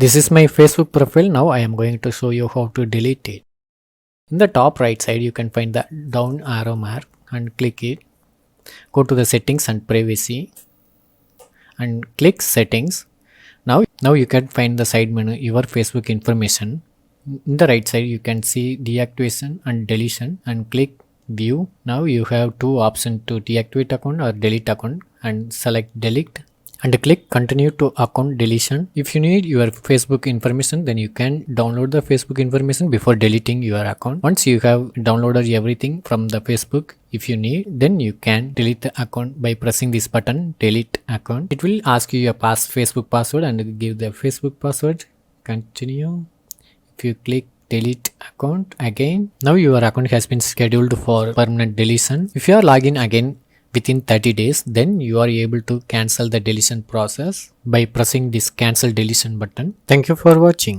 This is my Facebook profile. Now I am going to show you how to delete it. In the top right side you can find the down arrow mark and click it. Go to the settings and privacy and click settings. Now you can find the side menu your Facebook information. In the right side you can see deactivation and deletion and click view. Now you have two options to deactivate account or delete account, and select delete and click continue to account deletion. If you need your Facebook information, then you can download the Facebook information before deleting your account. Once you have downloaded everything from the Facebook, if you need, then you can delete the account by pressing this button delete account. It will ask you your Facebook password and give the Facebook password. Continue. If you click delete account again, now your account has been scheduled for permanent deletion. If you are logging again within 30 days, then you are able to cancel the deletion process by pressing this cancel deletion button. Thank you for watching.